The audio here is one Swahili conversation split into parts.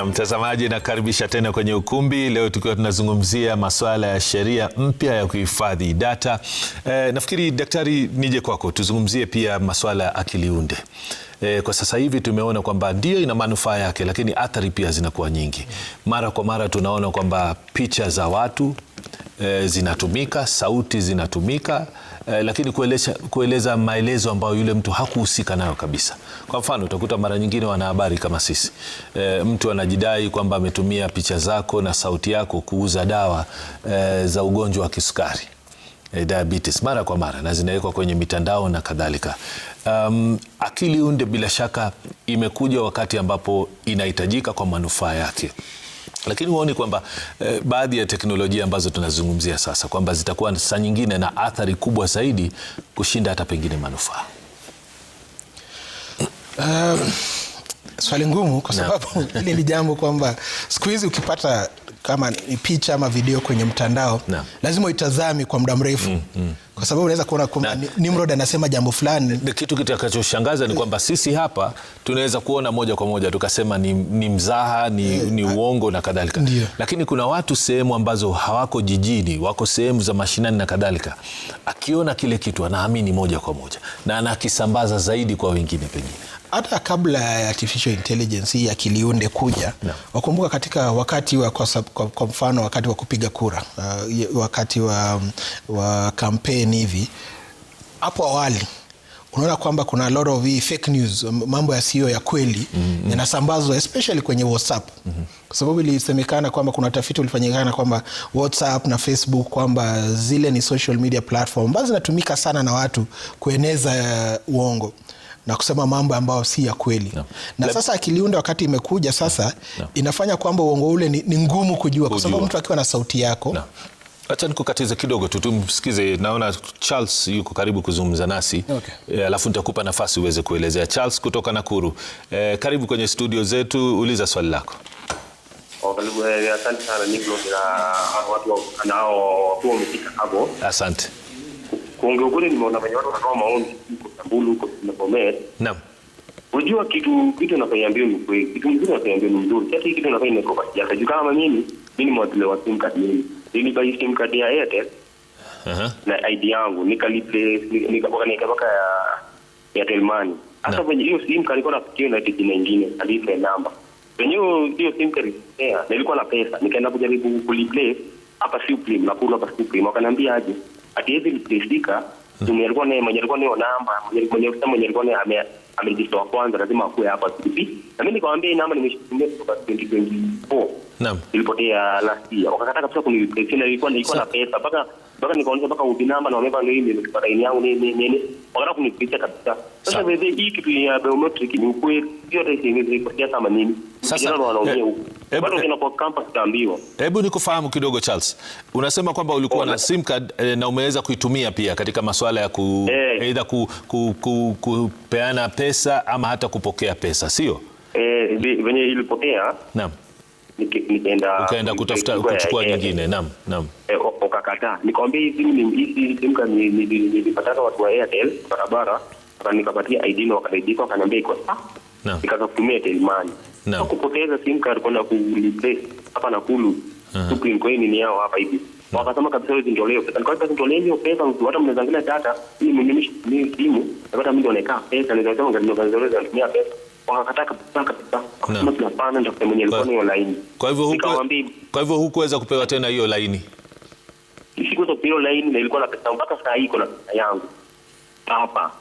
Na mtazamaji, nakaribisha tena kwenye ukumbi. Leo tukiwa tunazungumzia masuala ya sheria mpya ya kuhifadhi data. Nafikiri daktari, nije kwako tuzungumzie pia masuala ya akili unde. Kwa sasa hivi tumeona kwamba ndio ina manufaa yake, lakini athari pia zinakuwa nyingi. Mara kwa mara tunaona kwamba picha za watu zinatumika, sauti zinatumika, lakini kueleza maelezo ambayo yule mtu hakuhusika nayo kabisa. Kwa mfano, utakuta mara nyingine wanahabari kama sisi, mtu anajidai kwamba ametumia picha zako na sauti yako kuuza dawa za ugonjwa wa kisukari, diabetes, mara kwa mara, na zinawekwa kwenye mitandao na kadhalika. Akili unde bila shaka imekuja wakati ambapo inahitajika kwa manufaa yake. Lakini huoni kwamba baadhi ya teknolojia ambazo tunazungumzia sasa kwamba zitakuwa saa nyingine na athari kubwa zaidi kushinda hata pengine manufaa? Swali ngumu kwa sababu hili ni jambo kwamba siku hizi ukipata kama ni picha ama video kwenye mtandao lazima uitazami kwa muda mrefu. Kwa sababu unaweza kuona kwamba Nimrod anasema jambo fulani. Kitu kitakachoshangaza ni kwamba sisi hapa tunaweza kuona moja kwa moja tukasema ni mzaha, ni uongo na kadhalika. Lakini kuna watu sehemu ambazo hawako jijini, wako sehemu za mashinani na kadhalika. Akiona kile kitu anaamini moja kwa moja na anakisambaza zaidi kwa wengine pengine. Hata kabla ya artificial intelligence hii akili unde kuja, wakumbuka katika wakati wa kwa mfano wakati wa kupiga kura, wakati wa kampeni hivi, hapo awali unaona kwamba kuna a lot of fake news, mambo yasiyo ya kweli yanasambazwa especially kwenye WhatsApp. Kwa sababu ilisemekana kwamba kuna tafiti ulifanyikana kwamba WhatsApp na Facebook kwamba zile ni social media platform ambazo zinatumika sana na watu kueneza uongo na kusema mambo ambayo si ya kweli. Na sasa akili unde wakati imekuja sasa inafanya kwamba uongo ule ni ngumu kujua kwa sababu mtu akiwa na sauti yako. Acha nikukatize kidogo tu tumsikize, naona Charles yuko karibu kuzungumza nasi. Alafu nitakupa nafasi uweze kuelezea. Charles kutoka Nakuru, karibu kwenye studio zetu, uliza swali lako. Asante sana Nicolas na watu wamefika hapo. Asante. Kuongea ukweli, nimeona wenye watu wanatoa maoni huko Samburu, huko Bomet. Naam. Unajua kitu nakwambia ni kweli. Kitu mzuri nakwambia ni mzuri. Sasa kitu nakwambia ni kwa sababu ya kama mimi ni mwadile wa SIM card mimi. Nilibai SIM card ya Airtel. Na ID yangu nikapaka ya Airtel Money. Hata kwenye hiyo SIM card ilikuwa nafikia na jina nyingine, alipe namba. Kwenye hiyo SIM card nilikuwa na pesa, nikaenda kujaribu kuliplace hapa Supreme, na kula hapa Supreme, wakaniambia aje ati hivi liplaceka, alikuwa naye mwenye alikuwa nayo namba, mwenye alikuwa naye ameregister wa kwanza lazima akue hapa Supreme. Na mimi nikamwambia hii namba nimeshitumia kutoka 2024. Naam. Ilipotea last year. Wakakataa kabisa kunireplace, na ilikuwa na pesa mpaka nikaonyesha mpaka ubi namba na wameba ndio ile kwa line yangu nini. Wakataka kunireplace kabisa. Sasa wewe hii kitu ya biometric ni ukweli, hiyo hata isingepotea kama nini. Sasa wanaongea huko. Bado kuna kwa campus taambiwa. Hebu nikufahamu kidogo Charles. Unasema kwamba ulikuwa na SIM card na umeweza kuitumia pia katika masuala ya either kupeana pesa ama hata kupokea pesa, sio? Venye ilipotea. Naam. Ukaenda kutafuta kuchukua nyingine. Naam. Ukakataa. Nikamwambia hizi SIM card nilipata watu wa Airtel barabara, nikapatia ID na wakaniandika wakaniambia iko sawa. Naam. Nikaanza kutumia Airtel Money. Naam. Kupoteza SIM card kwenda kuliplace hapa Nakuru. Supreme Coin ni yao hapa hivi. Wakasema kabisa hizo ndio leo. Nikaanza kutolea hiyo pesa, hata mnazangalia data, mimi simu, napata mimi naeka pesa, nikasema ndio natumia pesa. Wakakataa kabisa. Kama tunapana ndio kwa mwenye alikuwa ni online. Kwa hivyo hukuweza kupewa tena hiyo laini? Sikuweza kupewa laini na ilikuwa na pesa mpaka saa hii kuna pesa yangu.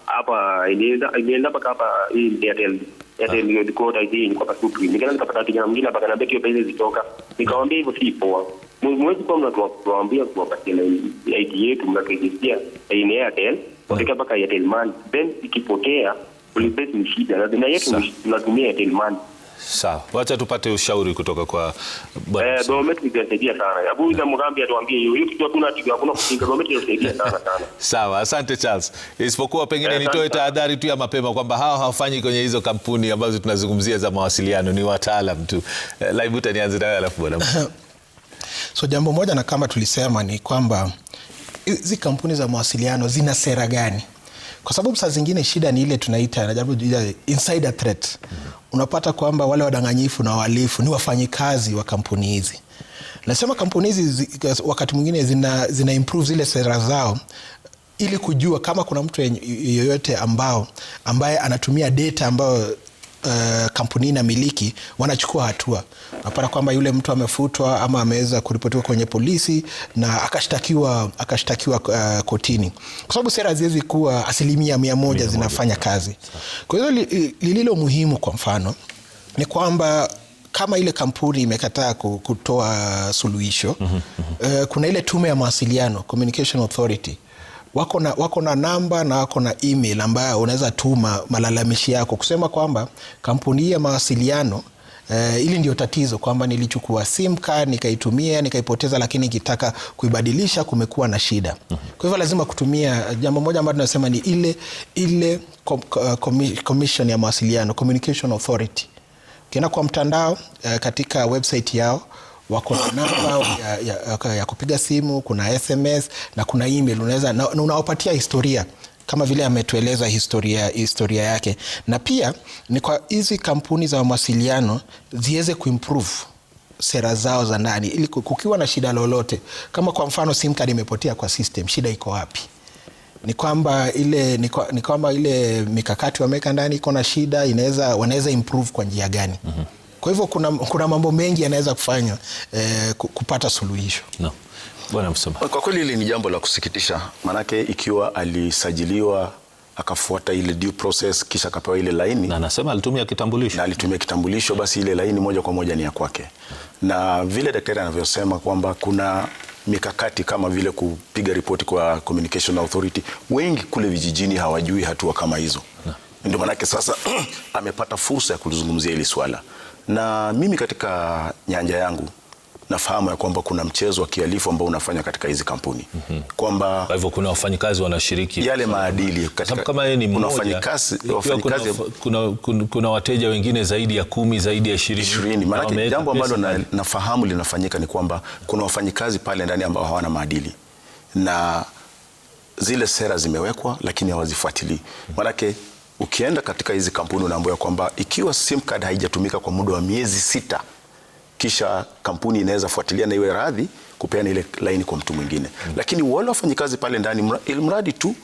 Hapa ilienda mpaka hapa hii Airtel ndio code ID ni kwa Supreme. Nikaanza kupata kijana mwingine hapa kanambia hiyo pesa zitoka. Nikamwambia hivyo si poa. Mwezi kwa mnatuambia kuwapatia ID yetu mnakejisia ni Airtel, wakati mpaka Airtel Money. Then ikipotea ulipe ni shida na yetu tunatumia Airtel Money. Sawa. Wacha tupate ushauri kutoka kwa bwana. Biometric inasaidia sana. Abu ina Mugambi atuambie hiyo kitu hakuna kupinga, biometric inasaidia sana. Sawa, asante Charles. Isipokuwa pengine nitoe tahadhari tu ya mapema kwamba hawafanyi kwenye hizo kampuni ambazo tunazungumzia za mawasiliano, ni wataalam tu. Laibuta nianze nawe alafu bwana. So jambo moja na kama tulisema ni kwamba hizi kampuni za mawasiliano zina sera gani? kwa sababu saa zingine shida ni ile tunaita insider threat. Unapata kwamba wale wadanganyifu na wahalifu ni wafanyikazi wa kampuni hizi. Nasema kampuni hizi wakati mwingine zina improve zile sera zao ili kujua kama kuna mtu yoyote ambaye anatumia data ambayo kampuni inamiliki, wanachukua hatua. Napata kwamba yule mtu amefutwa ama ameweza kuripotiwa kwenye polisi na akashtakiwa kotini, kwa sababu sera haziwezi kuwa 100% zinafanya kazi. Kwa hiyo lililo muhimu kwa mfano ni kwamba kama ile kampuni imekataa kutoa suluhisho, kuna ile tume ya mawasiliano, Communication Authority, wako na namba na wako na email ambayo unaweza tuma malalamishi yako kusema kwamba kampuni ya mawasiliano ili ndio tatizo, kwamba nilichukua SIM card nikaitumia nikaipoteza, lakini nikitaka kuibadilisha kumekuwa na shida. Kwa hivyo lazima kutumia jambo moja ambalo tunasema ni ile commission ya mawasiliano, Communication Authority. Ukienda kwa mtandao katika website yao wako na namba ya kupiga simu, kuna SMS na kuna email. Unaweza na unawapatia historia kama vile ametueleza historia yake, na pia ni kwa hizi kampuni za mawasiliano ziweze kuimprove sera zao za ndani, ili kukiwa na shida lolote, kama kwa mfano SIM card imepotea kwa system, shida iko wapi? Ni kwamba ile mikakati wameka ndani iko na shida, wanaweza improve kwa njia gani? Kwa hivyo kuna mambo mengi yanaweza kufanywa kupata suluhisho. No. Bwana Msoma. Kwa kweli hili ni jambo la kusikitisha, manake ikiwa alisajiliwa akafuata ile due process kisha akapewa ile laini, na anasema alitumia kitambulisho, basi ile laini moja kwa moja ni ya kwake. Na vile daktari anavyosema kwamba kuna mikakati kama vile kupiga ripoti kwa Communication Authority, wengi kule vijijini hawajui hatua kama hizo. Ndio manake sasa amepata fursa ya kulizungumzia hili swala. Na mimi katika nyanja yangu nafahamu ya kwamba kuna mchezo wa kihalifu ambao unafanya katika hizi kampuni. Kwamba kwa hivyo kuna wafanyikazi wanashiriki yale maadili katika, kama yeye ni mmoja, kuna wateja wengine zaidi ya 10, zaidi ya 20. Maana jambo ambalo nafahamu linafanyika ni kwamba kuna wafanyikazi pale ndani ambao hawana maadili na zile sera zimewekwa lakini hawazifuatilii. Maanake ukienda katika hizi kampuni unaambiwa kwamba ikiwa SIM card haijatumika kwa muda wa miezi 6, kisha kampuni inaweza fuatilia na iwe radhi kupeana ile line kwa mtu mwingine. Lakini wale wafanyikazi pale ndani, mradi tu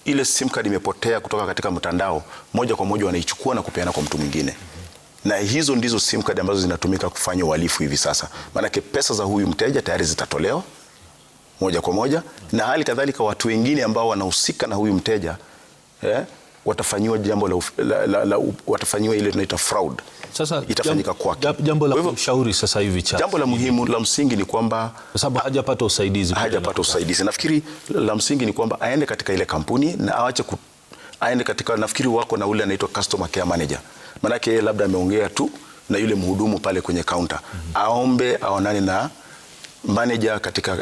ile SIM card imepotea kutoka katika mtandao, moja kwa moja wanaichukua na kupeana kwa mtu mwingine. Na hizo ndizo SIM card ambazo zinatumika kufanya uhalifu hivi sasa. Maanake pesa za huyu mteja tayari zitatolewa moja kwa moja, na hali kadhalika watu wengine ambao wanahusika na huyu mteja watafanyiwa watafanyiwa ile tunaita fraud. Sasa itafanyika kwake. Jambo la kumshauri sasa hivi jambo la muhimu la msingi ni kwamba kwa sababu hajapata usaidizi. Nafikiri la msingi ni kwamba aende katika ile kampuni na aache aende katika, nafikiri wako na ule anaitwa customer care manager. Maanake yeye labda ameongea tu na yule mhudumu pale kwenye counter. Aombe aonane na manager katika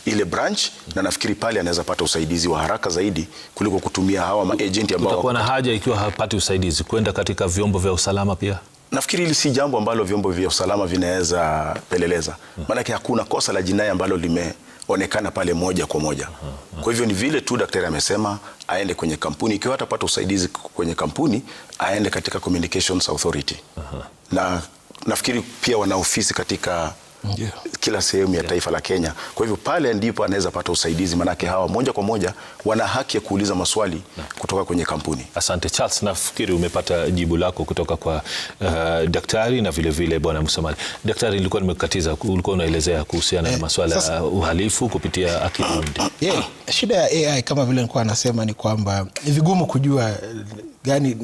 ile branch, na nafikiri pale anaweza pata usaidizi wa haraka zaidi kuliko kutumia hawa maagenti ambao utakuwa na haja, ikiwa hapati usaidizi, kwenda katika vyombo vya usalama pia. Nafikiri hili si jambo ambalo vyombo vya usalama vinaweza peleleza. Maanake hakuna kosa la jinai ambalo limeonekana pale moja kwa moja. Kwa hivyo ni vile tu daktari amesema aende kwenye kampuni, ikiwa hatapata usaidizi kwenye kampuni aende katika Communications Authority. Na nafikiri pia wana ofisi katika kila sehemu ya taifa la Kenya. Kwa hivyo pale ndipo anaweza pata usaidizi, manake hawa moja kwa moja wana haki ya kuuliza maswali kutoka kwenye kampuni. Asante Charles, nafikiri umepata jibu lako kutoka kwa daktari na vile vile Bwana Msomali. Daktari, nilikuwa nimekatiza, ulikuwa unaelezea kuhusiana na masuala ya uhalifu kupitia akili unde. Shida ya AI kama vile nilikuwa nasema ni kwamba ni vigumu kujua gani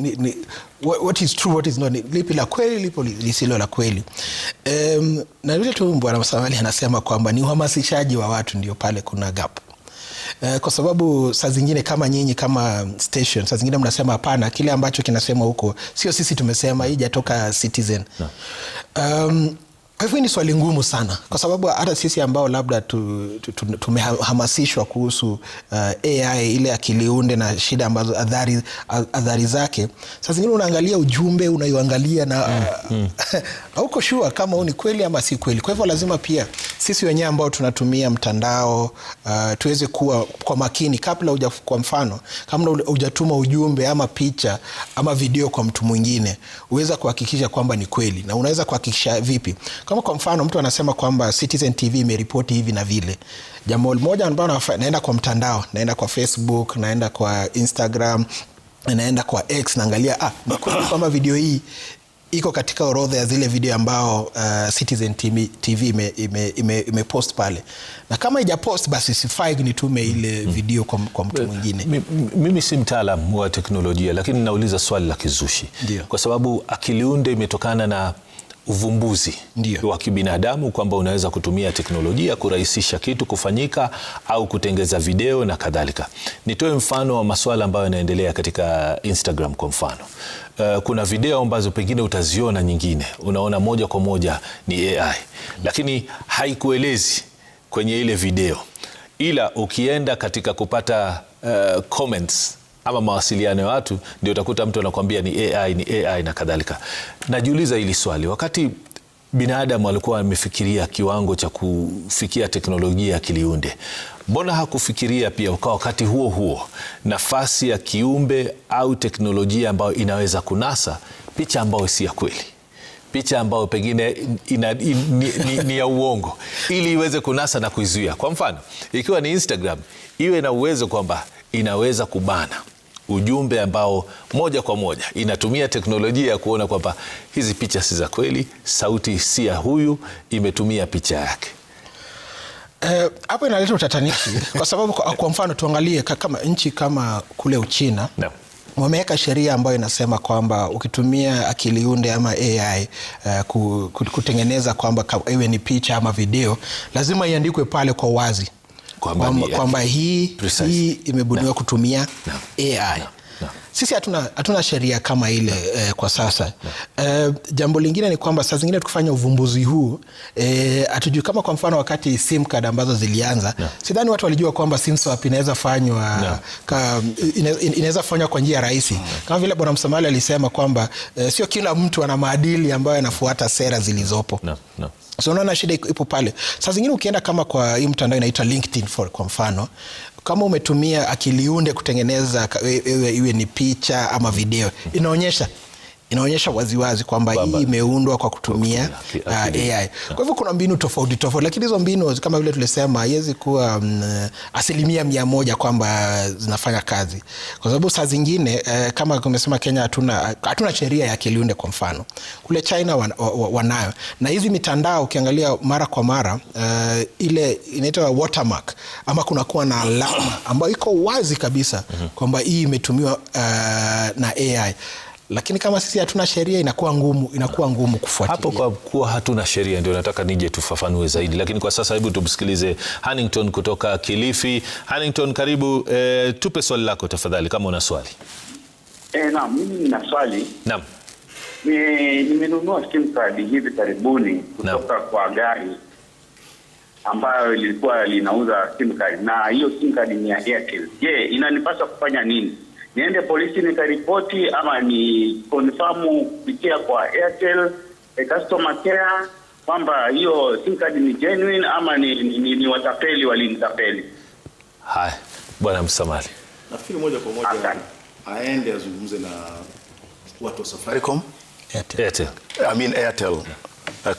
what is true, what is not, lipi la kweli, lipo lisilo la kweli. Na vile tu Bwana Msomali anasema kwamba ni uhamasishaji wa watu ndio pale kuna gap. Kwa sababu saa zingine kama nyinyi kama station, saa zingine mnasema hapana, kile ambacho kinasema huko sio sisi tumesema, hii hajatoka Citizen. Kwa hivyo ni swali ngumu sana, kwa sababu hata sisi ambao labda tumehamasishwa kuhusu AI ile akiliunde na shida ambazo adhari zake, sasa zingine unaangalia ujumbe unayoangalia na hauko sure kama ni kweli ama si kweli. Kwa hivyo lazima pia sisi wenyewe ambao tunatumia mtandao tuweze kuwa kwa makini kabla kwa mfano kama hujatuma ujumbe ama picha ama video kwa mtu mwingine, uweza kuhakikisha kwamba ni kweli. Na unaweza kuhakikisha vipi? Kama kwa mfano mtu anasema kwamba Citizen TV imeripoti hivi na vile, jambo moja ambalo naenda kwa mtandao, naenda kwa Facebook, naenda kwa Instagram, naenda kwa X, naangalia ni kweli kwamba video hii iko katika orodha ya zile video ambao Citizen TV imepost pale, na kama haijapost basi sifai nitume ile video kwa mtu mwingine. Mimi si mtaalamu wa teknolojia, lakini nauliza swali la kizushi. Kwa sababu akiliunde imetokana na uvumbuzi wa kibinadamu kwamba unaweza kutumia teknolojia kurahisisha kitu kufanyika au kutengeza video na kadhalika. Nitoe mfano wa masuala ambayo yanaendelea katika Instagram kwa mfano. Kuna video ambazo pengine utaziona nyingine, unaona moja kwa moja ni AI, lakini haikuelezi kwenye ile video, ila ukienda katika kupata comments ama mawasiliano ya watu ndio utakuta mtu anakuambia ni AI na kadhalika. Najiuliza hili swali, wakati binadamu alikuwa amefikiria kiwango cha kufikia teknolojia ya akiliunde, mbona hakufikiria pia kwa wakati huo huo nafasi ya kiumbe au teknolojia ambayo inaweza kunasa picha ambayo si ya kweli, picha ambayo pengine ni ya uongo, ili iweze kunasa na kuizuia? Kwa mfano, ikiwa ni Instagram, iwe na uwezo kwamba inaweza kubana ujumbe ambao moja kwa moja inatumia teknolojia ya kuona kwamba hizi picha si za kweli, sauti si ya huyu, imetumia picha yake. Hapo inaleta utatanishi kwa sababu kwa mfano tuangalie kama nchi kama kule Uchina. Wameweka sheria ambayo inasema kwamba ukitumia akiliunde ama AI kutengeneza kwamba iwe ni picha ama video, lazima iandikwe pale kwa wazi kwamba hii imebuniwa kutumia AI. Sisi hatuna sheria kama ile kwa sasa. Jambo lingine ni kwamba saa zingine tukifanya uvumbuzi huu hatujui kama kwa mfano wakati SIM card ambazo zilianza, sidhani watu walijua kwamba SIM swap inaweza fanywa kwa njia rahisi. Kama vile Bwana Msamali alisema kwamba sio kila mtu ana maadili ambayo anafuata sera zilizopo. So unaona shida ipo pale. Saa zingine ukienda kama kwa hii mtandao inaitwa LinkedIn kwa mfano, kama umetumia akiliunde kutengeneza iwe ni picha ama video, inaonyesha waziwazi kwamba hii imeundwa kwa kutumia AI. Kwa hivyo kuna mbinu tofauti, lakini hizo mbinu kama vile tulisema haiwezi kuwa 100% kwamba zinafanya kazi, kwa sababu saa zingine kama tumesema Kenya hatuna sheria ya akiliunde. Kwa mfano kule China wanayo, na hizi mitandao ukiangalia mara kwa mara ile inaitwa watermark, ama kunakuwa na alama ambayo iko wazi kabisa kwamba hii imetumiwa na AI. Lakini kama sisi hatuna sheria inakuwa ngumu kufuatilia. Hapo kwa kuwa hatuna sheria ndio nataka nije tufafanue zaidi, lakini kwa sasa hebu tumsikilize Hannington kutoka Kilifi. Hannington, karibu, tupe swali lako tafadhali kama una swali. Naam, mimi nina swali. Naam. Nimenunua SIM card hivi karibuni kutoka kwa gari ambayo ilikuwa linauza SIM card, na hiyo SIM card ni ya Airtel. Je, inanipaswa kufanya nini? Niende polisi nikaripoti ama ni confirm kupitia kwa Airtel customer care kwamba hiyo SIM card ni genuine ama ni watapeli walinitapeli? Hai, Bwana Msamali. Nafikiri moja kwa moja aende azungumze na watu wa Safaricom, Airtel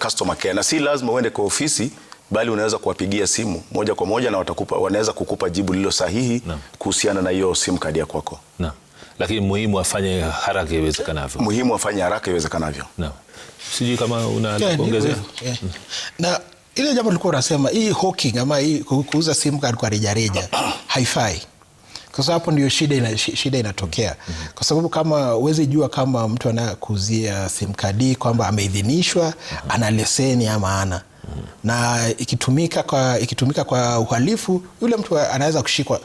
customer care, na si lazima uende kwa ofisi, bali unaweza kuwapigia simu moja kwa moja na wanaweza kukupa jibu lilo sahihi kuhusiana na hiyo SIM card ya kwako. Naam. Lakini muhimu afanye haraka iwezekanavyo. Naam. Sijui kama unaongezea. Na ile jambo tulikuwa tunasema hii hawking ama hii kuuza SIM card kwa rejareja haifai. Kwa sababu hapo ndio shida inatokea. Kwa sababu kama uweze jua kama mtu anakuzia SIM card kwamba ameidhinishwa, ana leseni ama hana. na ikitumika kwa uhalifu, yule mtu anaweza kushikwa,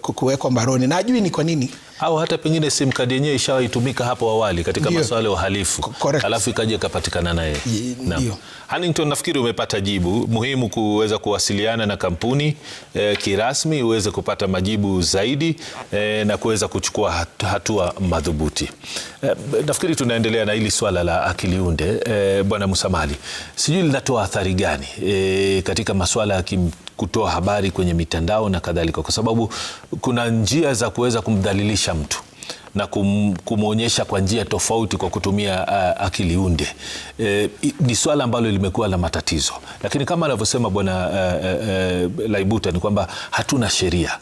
kuwekwa mbaroni na ajui ni kwa nini. Au hata pengine SIM card yenyewe ishawaitumika hapo awali katika masuala ya uhalifu, alafu ikaja ikapatikana naye. Hannington, nafikiri umepata jibu muhimu, kuweza kuwasiliana na kampuni kirasmi uweze kupata majibu zaidi na kuweza kuchukua hatua madhubuti. Nafikiri tunaendelea na hili swala la akili unde. Bwana Musamali, sijui linatoa athari gani katika masuala ya kutoa habari kwenye mitandao na kadhalika, kwa sababu kuna njia za kuweza kumdhalilisha mtu na kumwonyesha kwa njia tofauti kwa kutumia akili unde. Ni swala ambalo limekuwa la matatizo, lakini kama anavyosema Bwana Laibuta ni kwamba hatuna sheria,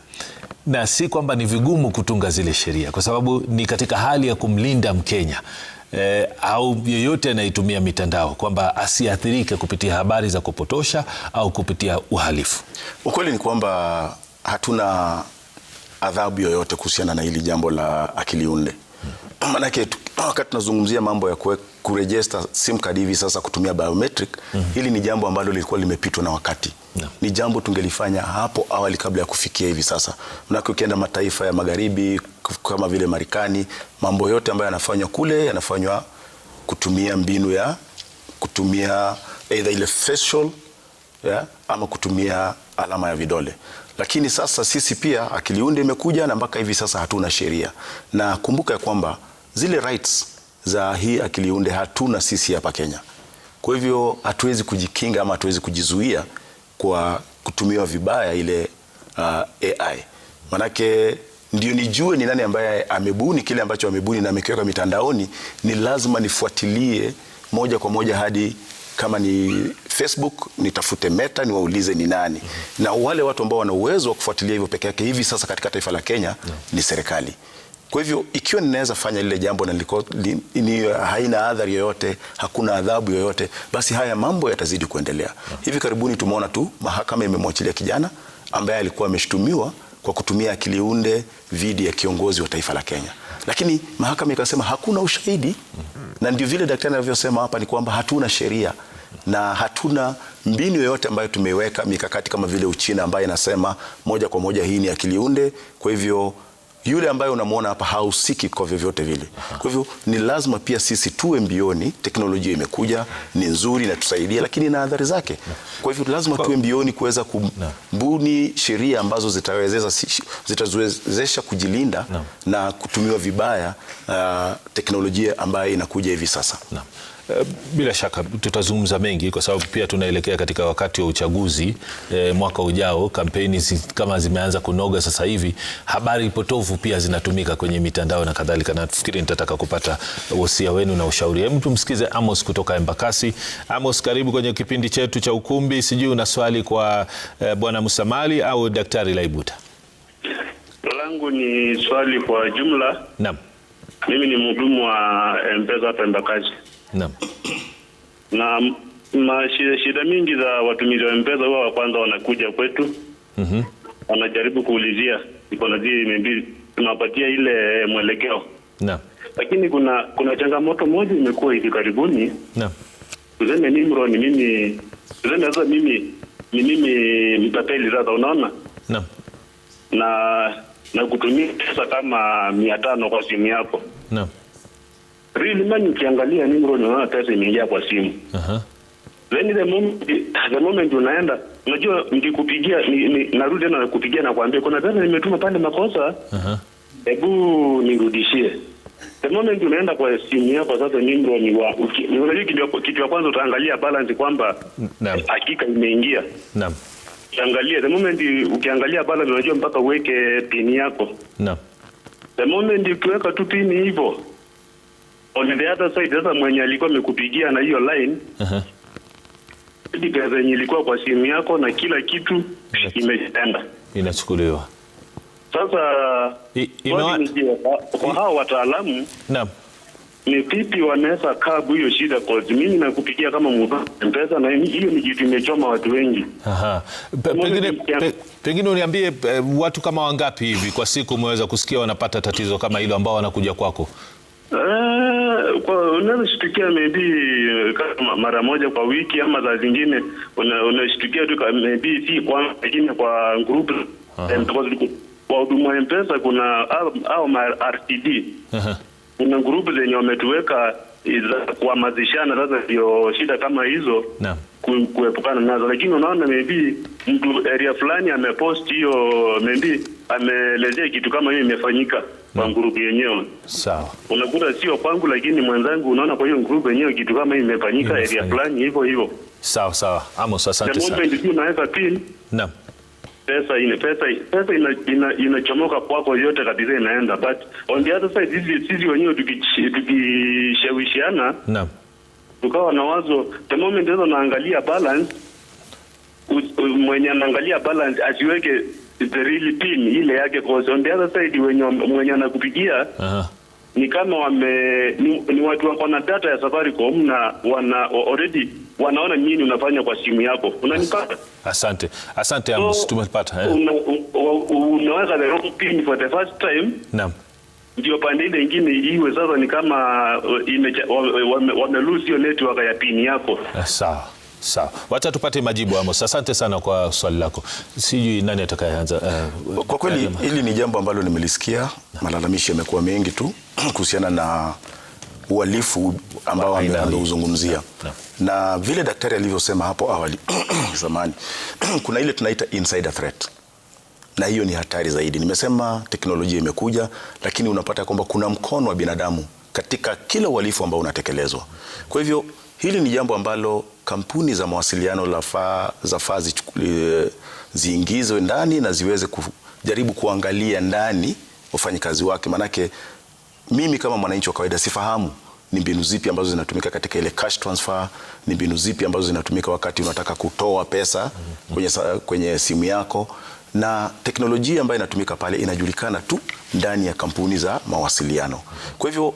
na si kwamba ni vigumu kutunga zile sheria, kwa sababu ni katika hali ya kumlinda Mkenya au yeyote anayetumia mitandao kwamba asiathirike kupitia habari za kupotosha au kupitia uhalifu. Ukweli ni kwamba hatuna adhabu yoyote kuhusiana na hili jambo la akili unde. Maanake wakati tunazungumzia mambo ya kurejesta SIM card hivi sasa kutumia biometric, hili ni jambo ambalo lilikuwa limepitwa na wakati. Ni jambo tungelifanya hapo awali kabla ya kufikia hivi sasa. Maanake ukienda mataifa ya magharibi kama vile Marekani, mambo yote ambayo yanafanywa kule yanafanywa kutumia mbinu ya kutumia either ile facial ama kutumia alama ya vidole. Lakini sasa sisi pia akili unde imekuja na mpaka hivi sasa hatuna sheria. Na kumbuka ya kwamba zile rights za hii akili unde hatuna sisi hapa Kenya. Kwa hivyo hatuwezi kujikinga ama hatuwezi kujizuia kwa kutumiwa vibaya ile AI. Manake ndio nijue ni nani ambaye amebuni kile ambacho amebuni na amekiweka mitandaoni, ni lazima nifuatilie moja kwa moja hadi kama ni Facebook nitafute Meta niwaulize ni nani. Na wale watu ambao wana uwezo wa kufuatilia hivyo peke yake hivi sasa katika taifa la Kenya ni serikali. Kwa hivyo ikiwa ninaweza fanya lile jambo na haina adhari yoyote, hakuna adhabu yoyote, basi haya mambo yatazidi kuendelea. Hivi karibuni tumeona tu mahakama imemwachilia kijana ambaye alikuwa ameshtumiwa kwa kutumia akili unde dhidi ya kiongozi wa taifa la Kenya. Lakini mahakama ikasema hakuna ushahidi. Na ndio vile daktari anavyosema hapa ni kwamba hatuna sheria na hatuna mbinu yoyote ambayo tumeweka mikakati kama vile Uchina ambayo inasema moja kwa moja hii ni akili unde. Kwa hivyo yule ambaye unamuona hapa hausiki kwa vyovyote vile. Kwa hivyo ni lazima pia sisi tuwe mbioni. Teknolojia imekuja, ni nzuri na tusaidia, lakini na adhari zake. Kwa hivyo lazima tuwe mbioni kuweza kubuni sheria ambazo zitawezesha kujilinda na kutumiwa vibaya teknolojia ambayo inakuja hivi sasa. Bila shaka tutazungumza mengi kwa sababu pia tunaelekea katika wakati wa uchaguzi mwaka ujao. Kampeni kama zimeanza kunoga sasa hivi, habari potofu pia zinatumika kwenye mitandao na kadhalika. Nafikiri nitataka kupata wosia wenu na ushauri. Hebu tumsikize Amos kutoka Embakasi. Amos, karibu kwenye kipindi chetu cha Ukumbi. Sijui una swali kwa Bwana Musamali au Daktari Laibuta? Langu ni swali kwa jumla. Naam. Mimi ni mhudumu wa M-Pesa hapa Embakasi. Naam. Na shida mingi za watumizi wa M-Pesa wao kwanza wanakuja kwetu. Wanajaribu kuulizia iko na zile tunapatia ile mwelekeo. Naam. Lakini kuna changamoto moja imekuwa hivi karibuni. Naam. Tuseme Nimro ni mimi, tuseme sasa mimi mtapeli sasa, unaona? Naam. Na kutumia pesa kama 500 kwa simu yako. Naam. Really man, ukiangalia Nimro unaona pesa imeingia kwa simu. Then the moment unaenda, unajua nikikupigia narudi na kupigia na kuambia kuna pesa nimetuma pande makosa. Hebu nirudishie. The moment unaenda kwa simu yako sasa Nimro unajua kitu ya kwanza utaangalia balance kwamba hakika imeingia. Naam. Angalia the moment ukiangalia balance unajua mpaka uweke pin yako. Naam. The moment ukiweka tu pin hivyo, on the other side sasa mwenye alikuwa amekupigia na hiyo line pesa yenye ilikuwa kwa simu yako na kila kitu imeenda, inachukuliwa. Sasa kwa hao wataalamu, naam, ni vipi wanaweza kabu hiyo shida? Kwa mimi nakupigia kama M-Pesa na hiyo ni kitu imechoma watu wengi. Pengine uniambie watu kama wangapi hivi kwa siku umeweza kusikia wanapata tatizo kama hilo ambao wanakuja kwako? unaweza shtukia maybe kama mara moja kwa wiki, ama za zingine unashtukia tu maybe si kwa, lakini kwa group. Kwa huduma ya M-Pesa kuna au RTD. Kuna group zenye wametuweka kuhamasishana. Sasa ndio shida kama hizo kuepukana nazo, lakini unaona maybe mtu area fulani amepost hiyo, maybe ameelezea kitu kama hiyo imefanyika kwa group yenyewe. Sawa. Unakuta sio kwangu, lakini mwenzangu unaona kwa hiyo group yenyewe kitu kama hiyo imefanyika area fulani hivyo. Sawa. Amos, asante sana. Moment tu naweka pin. Naam. Pesa inachomoka kwako yote kabisa inaenda, but on the other side sisi wenyewe tukishawishiana, tukawa na wazo, the moment hizo naangalia balance, mwenye anaangalia balance asiweke the real pin ile yake, cause on the other side mwenye anakupigia ni kama ni watu wako na data ya Safaricom na already wanaona nini unafanya kwa simu yako. Unanipata? Asante Amos, tumepata. Unaweka the wrong pin for the first time. Ndio pande ile nyingine iwe sasa ni kama wamelose hiyo network ya pin yako. Sawa. Wacha tupate majibu Amos. Asante sana kwa swali lako. Sijui nani atakayeanza. Kwa kweli hili ni jambo ambalo nimelisikia. Malalamishi yamekuwa mengi tu kuhusiana na uhalifu ambao ameuzungumzia. Na vile daktari alivyosema hapo awali zamani, kuna ile tunaita insider threat. Na hiyo ni hatari zaidi. Nimesema teknolojia imekuja, lakini unapata kwamba kuna mkono wa binadamu katika kila uhalifu ambao unatekelezwa. Kwa hivyo hili ni jambo ambalo kampuni za mawasiliano zafaa ziingizwe ndani na ziweze kujaribu kuangalia ndani wafanyikazi wake. Manake mimi kama mwananchi wa kawaida sifahamu ni mbinu zipi ambazo zinatumika katika ile cash transfer, ni mbinu zipi ambazo zinatumika wakati unataka kutoa pesa kwenye simu yako, na teknolojia ambayo inatumika pale inajulikana tu ndani ya kampuni za mawasiliano. Kwa hivyo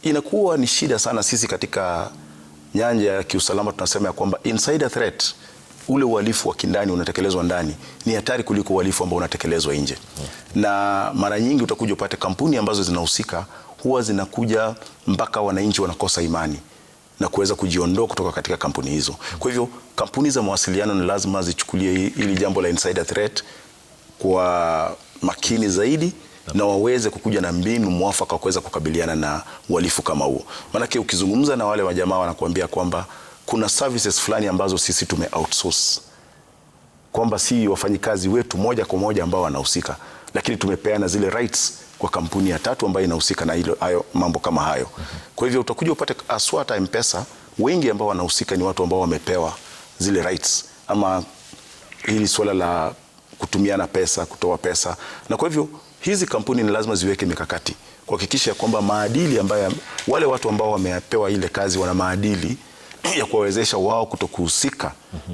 inakuwa ni shida sana. Sisi katika nyanja ya kiusalama tunasema ya kwamba insider threat, ule uhalifu wa kindani unatekelezwa ndani, ni hatari kuliko uhalifu ambao unatekelezwa nje. Na mara nyingi utakuja upate kampuni ambazo zinahusika huwa zinakuja mpaka wananchi wanakosa imani na kuweza kujiondoa kutoka katika kampuni hizo. Kwa hivyo kampuni za mawasiliano ni lazima zichukulie hili jambo la insider threat kwa makini zaidi, na waweze kukuja na mbinu mwafaka wa kuweza kukabiliana na uhalifu kama huo. Maanake ukizungumza na wale wajamaa wanakuambia kwamba kuna services fulani ambazo sisi tume outsource, kwamba si wafanyikazi wetu moja kwa moja ambao wanahusika, lakini tumepeana zile rights kwa kampuni ya tatu ambayo inahusika na hayo mambo kama hayo. Kwa hivyo utakuja upate aswata M-Pesa, wengi ambao wanahusika ni watu ambao wamepewa zile rights, ama hili swala la kutumiana pesa, kutoa pesa. Na kwa hivyo hizi kampuni ni lazima ziweke mikakati kuhakikisha kwamba maadili ambayo wale watu ambao wamepewa ile kazi wana maadili ya kuwawezesha wao kutokuhusika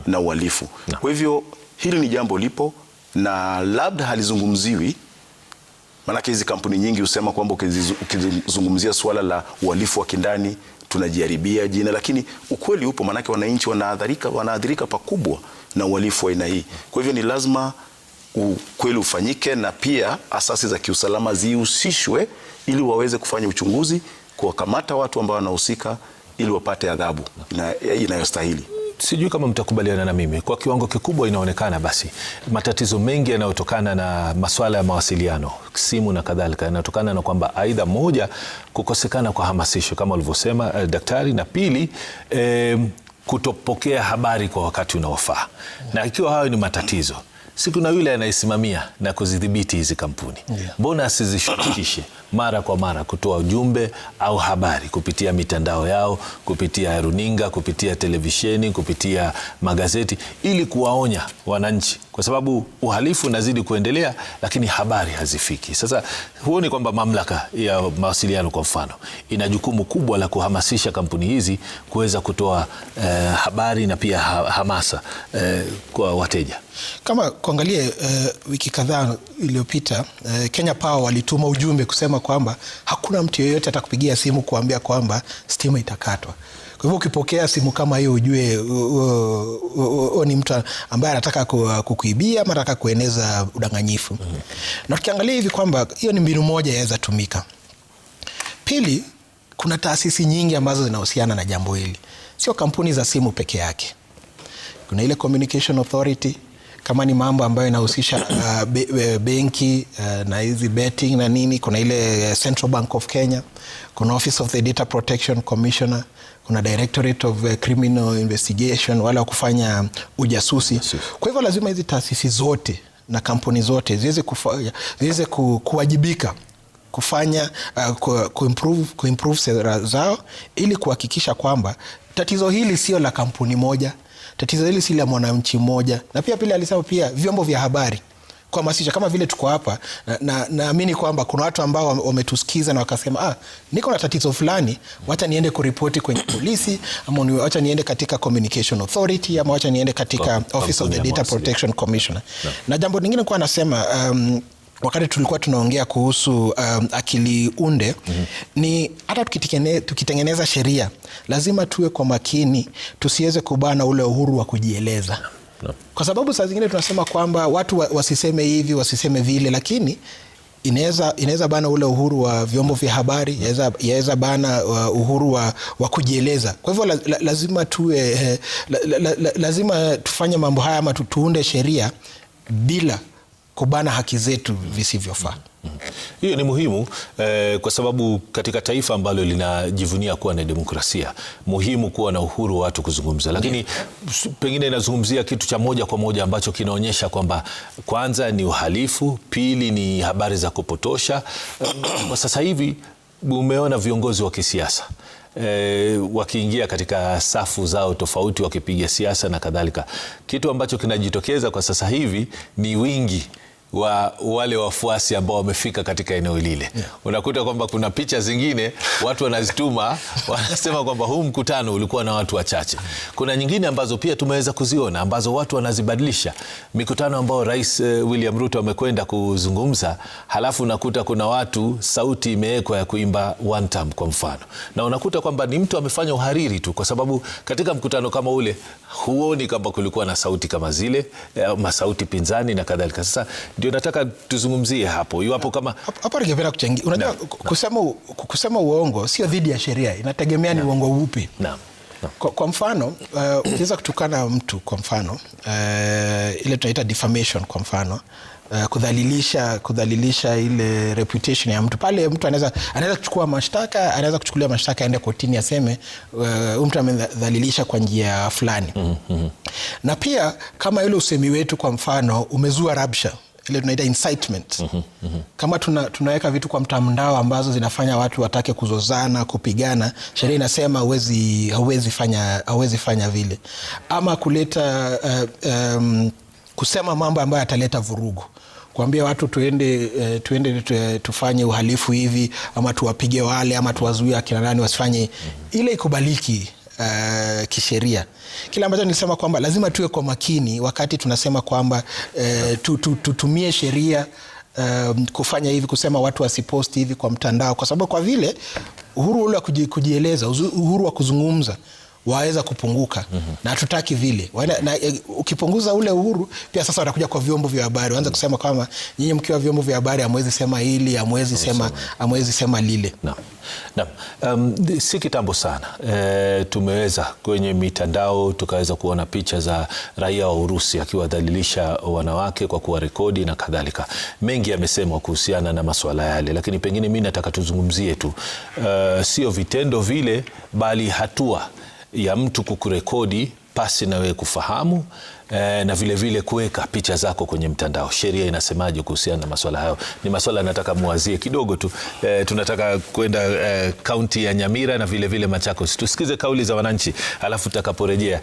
na uhalifu. Kwa hivyo hili ni jambo lipo na labda halizungumziwi. Maanake hizi kampuni nyingi husema kwamba ukizungumzia suala la uhalifu wa kindani tunajiharibia jina, lakini ukweli upo. Maanake wananchi wanaadhirika pakubwa na uhalifu wa aina hii. Kwa hivyo ni lazima ukweli ufanyike, na pia asasi za kiusalama zihusishwe ili waweze kufanya uchunguzi, kuwakamata watu ambao wanahusika ili wapate adhabu inayostahili. Sijui kama mtakubaliana na mimi, kwa kiwango kikubwa inaonekana basi matatizo mengi yanayotokana na masuala ya mawasiliano, simu na kadhalika, yanatokana na kwamba aidha moja, kukosekana kwa hamasisho kama ulivyosema daktari, na pili kutopokea habari kwa wakati unaofaa. Na ikiwa hayo ni matatizo, si kuna yule anayesimamia na kuzidhibiti hizi kampuni, mbona asizishirikishe mara kwa mara kutoa ujumbe au habari kupitia mitandao yao, kupitia runinga, kupitia televisheni, kupitia magazeti, ili kuwaonya wananchi, kwa sababu uhalifu unazidi kuendelea lakini habari hazifiki. Sasa huoni kwamba mamlaka ya mawasiliano kwa mfano ina jukumu kubwa la kuhamasisha kampuni hizi kuweza kutoa habari na pia hamasa kwa wateja? Kama kuangalia wiki kadhaa iliyopita, Kenya Power walituma ujumbe kusema kwamba hakuna mtu yeyote atakupigia simu kuambia kwamba stima itakatwa. Kwa hivyo ukipokea simu kama hiyo ujue ni mtu ambaye anataka kukuibia ama anataka kueneza udanganyifu. Na tukiangalia hivi kwamba hiyo ni mbinu moja yaweza tumika. Pili, kuna taasisi nyingi ambazo zinahusiana na jambo hili, sio kampuni za simu peke yake. Kuna ile Communication Authority, kama ni mambo ambayo inahusisha benki na hizi betting na nini, kuna ile Central Bank of Kenya, kuna Office of the Data Protection Commissioner, kuna Directorate of Criminal Investigation, wale wa kufanya ujasusi. Kwa hivyo lazima hizi taasisi zote na kampuni zote ziweze kuwajibika kufanya kuimprove sera zao, ili kuhakikisha kwamba tatizo hili sio la kampuni moja, tatizo hili si la mwananchi mmoja. Na pia alisema pia vyombo vya habari kuhamasisha, kama vile tuko hapa naamini kwamba kuna watu ambao wametusikiza na wakasema niko na tatizo fulani, wacha niende kuripoti kwenye polisi, ama wacha niende katika Communication Authority, ama wacha niende katika Office of the Data Protection Commissioner. Na jambo lingine kwa nasema wakati tulikuwa tunaongea kuhusu akili unde, ni hata tukitengeneza sheria lazima tuwe kwa makini, tusiweze kubana ule uhuru wa kujieleza. Kwa sababu saa zingine tunasema kwamba watu wasiseme hivi, wasiseme vile, lakini inaweza bana ule uhuru wa vyombo vya habari, inaweza bana uhuru wa kujieleza. Kwa hivyo lazima tufanye mambo haya, ama tuunde sheria bila kubana haki zetu visivyofaa. Hiyo ni muhimu kwa sababu katika taifa ambalo linajivunia kuwa na demokrasia, muhimu kuwa na uhuru wa watu kuzungumza. Lakini pengine inazungumzia kitu cha moja kwa moja ambacho kinaonyesha kwamba kwanza ni uhalifu, pili ni habari za kupotosha. Kwa sasa hivi umeona viongozi wa kisiasa wakiingia katika safu zao tofauti, wakipiga siasa na kadhalika. Kitu ambacho kinajitokeza kwa sasa hivi ni wingi wa wale wafuasi ambao wamefika katika eneo lile. Unakuta kwamba kuna picha zingine watu wanazituma, wanasema kwamba huu mkutano ulikuwa na watu wachache. Kuna nyingine ambazo pia tumeweza kuziona ambazo watu wanazibadilisha. Mikutano ambao Rais William Ruto amekwenda kuzungumza, halafu unakuta kuna watu sauti imewekwa ya kuimba one term kwa mfano. Na unakuta kwamba ni mtu amefanya uhariri tu, kwa sababu katika mkutano kama ule huoni kwamba kulikuwa na sauti kama zile, masauti pinzani na kadhalika. Sasa ndio nataka tuzungumzie hapo. Iwapo kama hapo ningependa kuchangia. Unajua kusema uongo sio dhidi ya sheria, inategemea ni uongo upi. Kwa mfano ukiweza kutukana mtu, kwa mfano ile tunaita defamation, kwa mfano kudhalilisha ile reputation ya mtu, pale mtu anaweza kuchukua mashtaka, anaweza kuchukulia mashtaka aende kotini aseme mtu amedhalilisha kwa njia fulani. Na pia kama ile usemi wetu, kwa mfano umezua rabsha, ile tunaita incitement. Kama tunaweka vitu kwa mtandao ambazo zinafanya watu watake kuzozana, kupigana, sheria inasema hauwezi fanya vile. Ama kuleta kusema mambo ambayo yataleta vurugu, kuambia watu tuende tufanye uhalifu hivi, ama tuwapige wale, ama tuwazuie akina nani wasifanye, ile ikubaliki kisheria. Kile ambacho nilisema kwamba lazima tuwe kwa makini wakati tunasema kwamba tutumie sheria kufanya hivi, kusema watu wasiposti hivi kwa mtandao, kwa sababu kwa vile uhuru ule wa kujieleza, uhuru wa kuzungumza waweza kupunguka. Na hatutaki vile. Na ukipunguza ule uhuru, pia sasa watakuja kwa vyombo vya habari, waanza kusema kama nyinyi mkiwa vyombo vya habari hamwezi sema hili, hamwezi sema lile. Si kitambo sana tumeweza kwenye mitandao tukaweza kuona picha za raia wa Urusi akiwadhalilisha wanawake kwa kuwarekodi na kadhalika. Mengi yamesemwa kuhusiana na masuala yale, lakini pengine mimi nataka tuzungumzie tu sio vitendo vile, bali hatua ya mtu kukurekodi pasi na wewe kufahamu, na vile vile kuweka picha zako kwenye mtandao. Sheria inasemaje kuhusiana na masuala hayo? Ni masuala nataka muazie kidogo tu. Tunataka kwenda kaunti ya Nyamira na vile vile Machakos. Tusikize kauli za wananchi, alafu tutakaporejea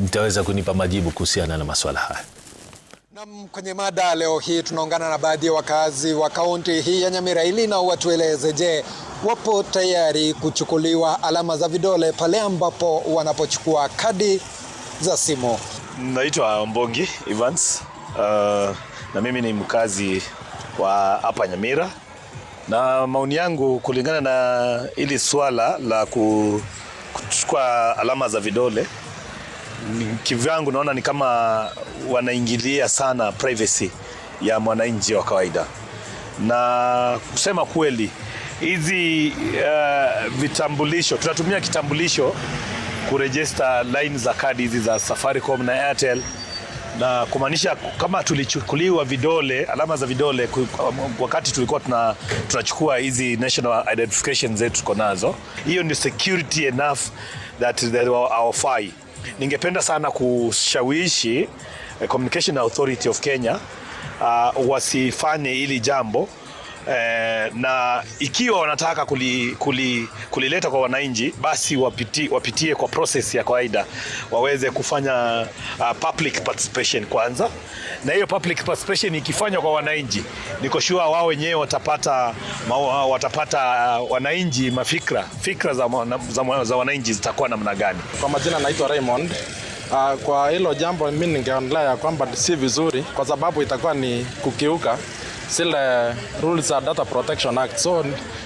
mtaweza kunipa majibu kuhusiana na masuala haya. Kwenye mada leo hii tunaungana na baadhi ya wakazi wa kaunti hii ya Nyamira ili na watueleze, je, wapo tayari kuchukuliwa alama za vidole pale ambapo wanapochukua kadi za simu? Naitwa Mbongi Evans na mimi ni mkazi wa hapa Nyamira, na maoni yangu kulingana na ili swala la kuchukua alama za vidole, kivyangu naona ni kama wanaingilia sana privacy ya mwananchi wa kawaida. Na kusema kweli, hizi vitambulisho, tunatumia kitambulisho kuregister line za kadi hizi za Safaricom na Airtel, na kumaanisha kama tulichukuliwa vidole, alama za vidole wakati tulikuwa tunachukua hizi national identification zetu tuko nazo, hiyo ni security enough that our file. Ningependa sana kushawishi Communication Authority of Kenya wasifanye hili jambo, na ikiwa wanataka kulileta kwa wananchi, basi wapitie kwa process ya kawaida, waweze kufanya public participation kwanza, na hiyo public participation ikifanywa kwa wananchi, niko sure wao wenyewe watapata wananchi fikra za wananchi zitakuwa namna gani. Kwa majina naitwa Raymond. Kwa hilo jambo mimi ningeonelea ya kwamba si vizuri, kwa sababu itakuwa ni kukiuka zile rules za Data Protection Act, so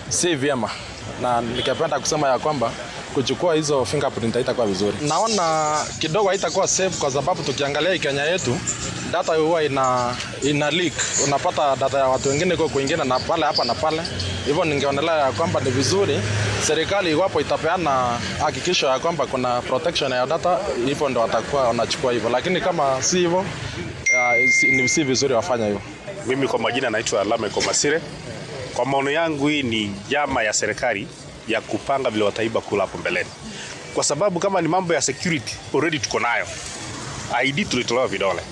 si vyema, na ningependa kusema ya kwamba kuchukua hizo fingerprint haitakuwa vizuri. Naona kidogo haitakuwa safe, kwa sababu tukiangalia Kenya yetu data huwa ina leak, unapata data ya watu wengine kwa kwingine na pale hapa na pale. Hivyo ningeonelea ya kwamba ni vizuri serikali iwapo itapeana hakikisho ya kwamba kuna protection ya data, hivyo ndio watakuwa wanachukua hivyo, lakini kama si hivyo si vizuri wafanya hivyo. Mimi kwa majina naitwa Lameko Masire. Kwa maoni yangu, hii ni njama ya serikali ya kupanga vile wataiba kula hapo mbeleni, kwa sababu kama ni mambo ya security already tuko nayo, ID tulitolewa vidole.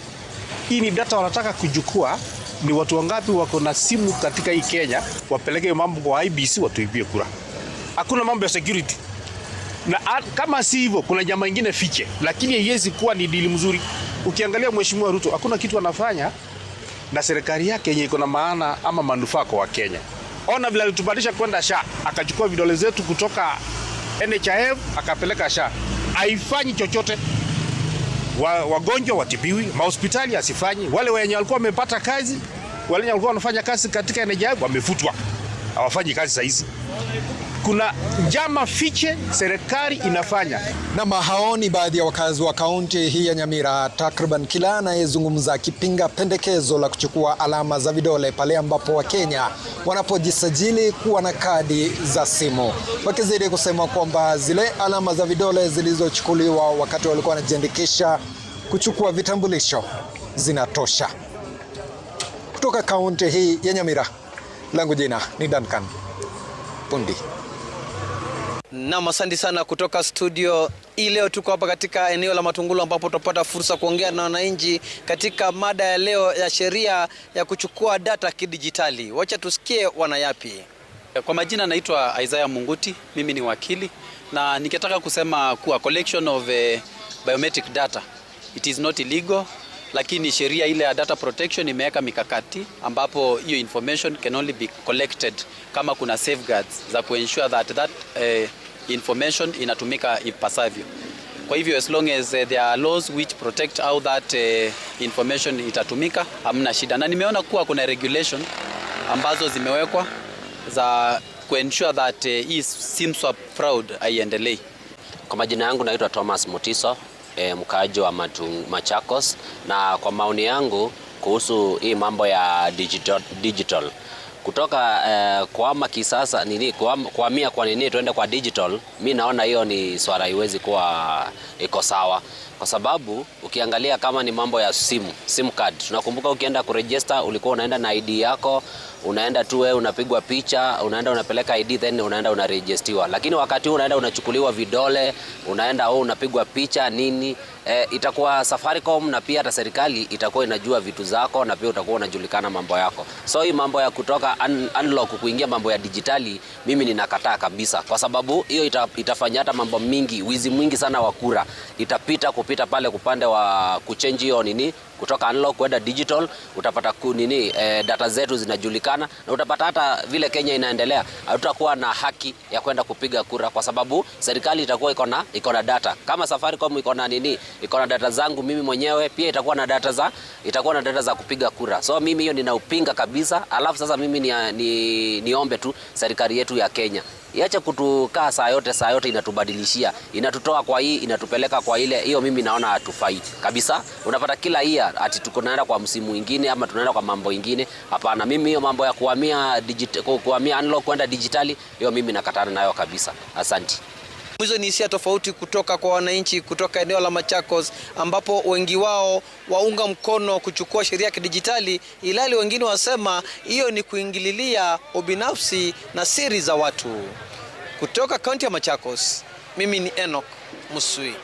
Hii ni data wanataka kujukua, ni watu wangapi wako na simu katika hii Kenya, wapeleke mambo kwa IBC watuibie kura. Hakuna mambo ya security, na kama si hivyo kuna jamaa ingine fiche, lakini haiwezi kuwa ni deal mzuri. Ukiangalia Mheshimiwa Ruto hakuna kitu anafanya na serikali yake yenye iko na maana ama manufaa kwa Kenya. Ona vile alitubadilisha kwenda SHA, akachukua vidole zetu kutoka NHIF akapeleka SHA. Haifanyi chochote. Wagonjwa watibiwi, mahospitali asifanyi. Wale wenye walikuwa wamepata kazi, wale walikuwa wanafanya kazi katika NHIF wamefutwa. Hawafanyi kazi saa hizi. Kuna njama fiche serikali inafanya. Na mahaoni baadhi ya wakazi wa kaunti hii ya Nyamira, takriban kila anayezungumza akipinga pendekezo la kuchukua alama za vidole pale ambapo Wakenya wanapojisajili kuwa na kadi za simu, wakizidi kusema kwamba zile alama za vidole zilizochukuliwa wakati walikuwa wanajiandikisha kuchukua vitambulisho zinatosha. Kutoka kaunti hii ya Nyamira, langu jina ni Duncan Pundi. Naam, asante sana kutoka studio. Hii leo tuko hapa katika eneo la Matungulu ambapo tutapata fursa kuongea na wananchi katika mada ya leo ya sheria ya kuchukua data kidijitali. Wacha tusikie wanayapi. Kwa majina naitwa Isaiah Munguti, mimi ni wakili, na nikitaka kusema kuwa collection of biometric data, it is not illegal, lakini sheria ile ya data protection imeweka mikakati ambapo hiyo information can only be collected kama kuna safeguards za kuensure that information inatumika ipasavyo. Kwa hivyo as long as there are laws which protect how that information itatumika, hamna shida. Na nimeona kuwa kuna regulation ambazo zimewekwa za kuensure that hii SIM swap fraud haiendelei. Kwa majina yangu naitwa Thomas Motiso, mkaaji wa Machakos, na kwa maoni yangu kuhusu hii mambo ya digital kutoka kuhama kisasa kuhamia kwa nini tuende kwa digital, mimi naona hiyo ni swala iwezi kuwa iko sawa, kwa sababu ukiangalia kama ni mambo ya SIM card, tunakumbuka ukienda kuregister ulikuwa unaenda na ID yako, unaenda tu wewe unapigwa picha, unaenda unapeleka ID, then unaenda unaregistiwa. Lakini wakati huu unaenda unachukuliwa vidole, unaenda unapigwa picha nini, itakuwa Safaricom na pia hata serikali itakuwa inajua vitu zako, na pia utakuwa unajulikana mambo yako. So hii mambo ya kutoka unlock kuingia mambo ya digitali, mimi ninakataa kabisa, kwa sababu hiyo itafanya hata mambo mingi, wizi mwingi sana wa kura kupita pale upande wa kuchange hiyo nini kutoka unlock kwenda digital. Utapata data zetu zinajulikana, na utapata hata vile Kenya inaendelea hatutakuwa na haki ya kwenda kupiga kura, kwa sababu serikali itakuwa iko na data. Kama Safaricom iko na data zangu mimi mwenyewe, pia itakuwa na data za kupiga kura. So mimi hiyo ninaupinga kabisa. Alafu sasa mimi niombe tu serikali yetu ya Kenya Iache kutukaa saa yote inatubadilishia, inatutoa kwa hii, inatupeleka kwa ile. Hiyo mimi naona hatufai kabisa. Unapata kila year ati tunaenda kwa msimu mwingine ama tunaenda kwa mambo mengine. Hapana, mimi hiyo mambo ya kuhamia analog kwenda digitali, hiyo mimi nakatana nayo kabisa. Asante. Hizo ni hisia tofauti kutoka kwa wananchi kutoka eneo la Machakos, ambapo wengi wao waunga mkono kuchukua sheria ya kidijitali, ilali wengine wasema hiyo ni kuingililia ubinafsi na siri za watu. Kutoka kaunti ya Machakos, mimi ni Enoch Musui.